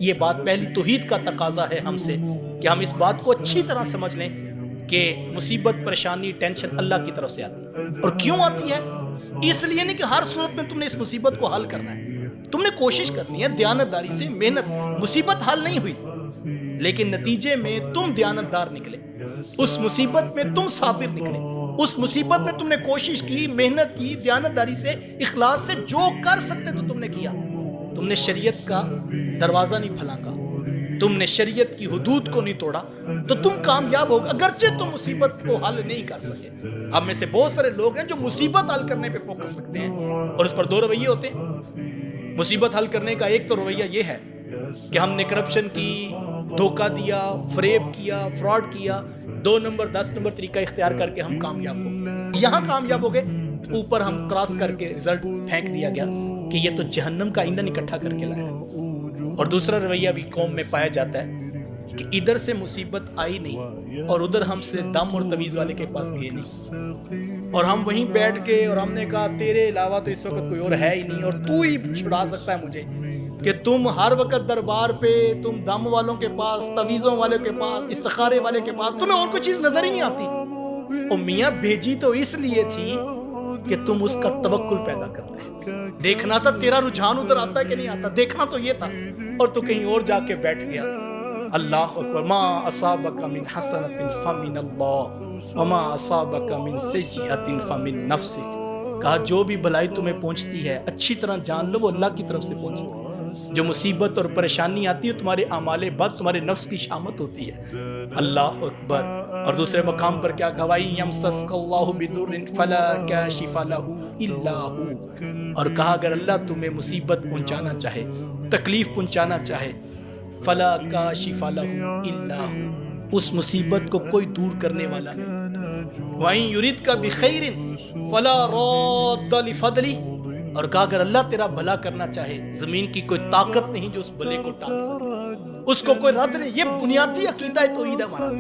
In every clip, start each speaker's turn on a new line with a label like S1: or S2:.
S1: یہ بات پہلی توحید کا تقاضا ہے ہم سے کہ ہم اس بات کو اچھی طرح سمجھ لیں کہ مصیبت، پریشانی، ٹینشن اللہ کی طرف سے آتی ہے۔ اور کیوں آتی ہے؟ اس لیے نہیں کہ ہر صورت میں تم نے اس مصیبت کو حل کرنا ہے، تم نے کوشش کرنی ہے دیانتداری سے، محنت۔ مصیبت حل نہیں ہوئی لیکن نتیجے میں تم دیانتدار نکلے، اس مصیبت میں تم صابر نکلے، اس مصیبت میں تم نے کوشش کی، محنت کی، دیانتداری سے، اخلاص سے، جو کر سکتے تو تم نے کیا۔ تم نے شریعت کا دروازہ نہیں پھلانگا، تم نے شریعت کی حدود کو نہیں توڑا، تو تم کامیاب ہوگا اگرچہ تم مصیبت کو حل نہیں کر سکے۔ ہم میں سے بہت سارے لوگ ہیں جو مصیبت حل کرنے پہ فوکس رکھتے ہیں، اور اس پر دو رویے ہوتے ہیں۔ مصیبت حل کرنے کا ایک تو رویہ یہ ہے کہ ہم نے کرپشن کی، دھوکہ دیا، فریب کیا، فراڈ کیا، 2 نمبر 10 نمبر طریقہ اختیار کر کے ہم کامیاب ہو گئے۔ یہاں کامیاب ہو گئے، اوپر ہم کراس کر کے رزلٹ پھینک دیا گیا کہ یہ تو جہنم کا ایندھن اکٹھا کر کے لایا۔ اور دوسرا رویہ بھی قوم میں پایا جاتا ہے کہ ادھر سے مصیبت آئی نہیں اور ادھر ہم سے دم اور تویز والے کے پاس گئے نہیں، اور ہم وہیں بیٹھ کے اور ہم نے کہا تیرے علاوہ تو اس وقت کوئی اور ہے ہی نہیں اور تو ہی چھڑا سکتا ہے مجھے، کہ تم ہر وقت دربار پہ، تم دم والوں کے پاس، تویزوں والے کے پاس، استخارے والے کے پاس، تمہیں اور کوئی چیز نظر ہی نہیں آتی۔ اور میاں بھیجی تو اس لیے تھی کہ تم اس کا توکل پیدا کرتے ہیں۔ دیکھنا تھا تیرا رجحان ادھر آتا ہے کہ نہیں آتا، دیکھنا تو یہ تھا، اور تو کہیں اور جا کے بیٹھ گیا۔ اللہ اکبر۔ ما اصابک من حسنۃ فمن اللہ وما اصابک من سیئۃ فمن نفسک۔ کہا جو بھی بھلائی تمہیں پہنچتی ہے اچھی طرح جان لو وہ اللہ کی طرف سے پہنچتی ہے۔ جو مصیبت اور پریشانی آتی ہے تمہارے اعمال بد، تمہارے نفس کی شامت ہوتی ہے۔ اللہ اکبر۔ اور دوسرے مقام پر کیا کہا؟ وَإِن يَمْسَسْكَ اللَّهُ بِضُرٍّ فَلَا كَاشِفَ لَهُ إِلَّا هُوَ۔ اور کہا اگر اللہ تمہیں مصیبت پہنچانا چاہے، تکلیف پہنچانا چاہے، فَلَا كَاشِفَ لَهُ إِلَّا هُوَ، اس مصیبت کو کوئی دور کرنے والا نہیں۔ وَإِن يُرِدْكَ بِخَيْرٍ فَلَا رَادَّ لِفَضْلِهِ۔ اور کہا اگر اللہ تیرا بھلا کرنا چاہے، زمین کی کوئی طاقت نہیں جو اس بھلے کو ٹال سکے، اس کو کوئی رد نہیں۔ یہ بنیادی عقیدہ توحید ہے ہمارا،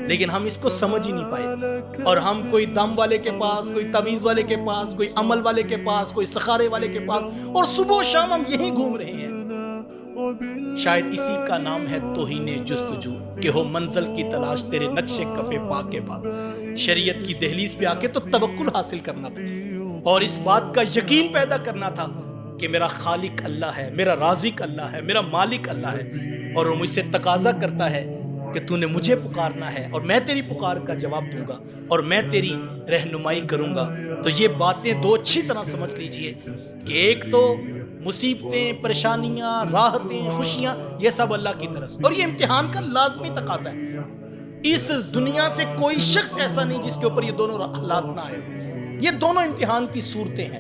S1: لیکن ہم اس کو سمجھ ہی نہیں پائے، اور ہم کوئی دم والے کے پاس، کوئی تویز والے کے پاس، کوئی عمل والے کے پاس، کوئی سخارے والے کے پاس، اور صبح و شام ہم یہیں گھوم رہے ہیں۔ شاید اسی کا نام ہے توہین جستجو، کہ ہو منزل کی تلاش تیرے نقش کف پا کے بعد۔ شریعت کی دہلیز پہ آ کے تو توکل حاصل کرنا تھا، اور اس بات کا یقین پیدا کرنا تھا کہ میرا خالق اللہ ہے، میرا رازق اللہ ہے، میرا مالک اللہ ہے، اور وہ مجھ سے تقاضا کرتا ہے کہ تو نے مجھے پکارنا ہے اور میں تیری پکار کا جواب دوں گا اور میں تیری رہنمائی کروں گا۔ تو یہ باتیں دو اچھی طرح سمجھ لیجئے کہ ایک تو مصیبتیں، پریشانیاں، راحتیں، خوشیاں، یہ سب اللہ کی طرف سے، اور یہ امتحان کا لازمی تقاضا ہے۔ اس دنیا سے کوئی شخص ایسا نہیں جس کے اوپر یہ دونوں حالات نہ آئے۔ یہ دونوں امتحان کی صورتیں ہیں،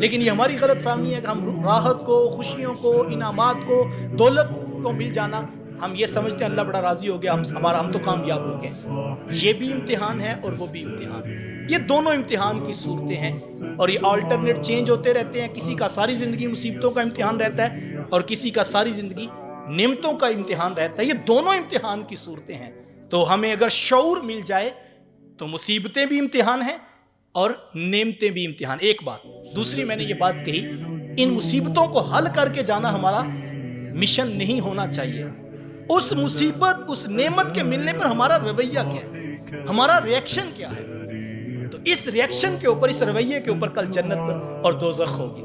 S1: لیکن یہ ہماری غلط فہمی ہے کہ ہم راحت کو، خوشیوں کو، انعامات کو، دولت کو مل جانا، ہم یہ سمجھتے ہیں اللہ بڑا راضی ہو گیا، ہم تو کامیاب ہو گئے۔ یہ بھی امتحان ہے اور وہ بھی امتحان، یہ دونوں امتحان کی صورتیں ہیں، اور یہ آلٹرنیٹ چینج ہوتے رہتے ہیں۔ کسی کا ساری زندگی مصیبتوں کا امتحان رہتا ہے اور کسی کا ساری زندگی نعمتوں کا امتحان رہتا ہے۔ یہ دونوں امتحان کی صورتیں ہیں۔ تو ہمیں اگر شعور مل جائے تو مصیبتیں بھی امتحان ہیں اور نعمتیں بھی امتحان۔ ایک بات دوسری، میں نے یہ بات کہی، ان مصیبتوں کو حل کر کے جانا ہمارا مشن نہیں ہونا چاہیے۔ اس مصیبت، اس نعمت کے ملنے پر ہمارا رویہ کیا ہے، ہمارا ریاکشن کیا ہے، تو اس ریاکشن کے اوپر، اس رویے کے اوپر کل جنت اور دوزخ ہوگی۔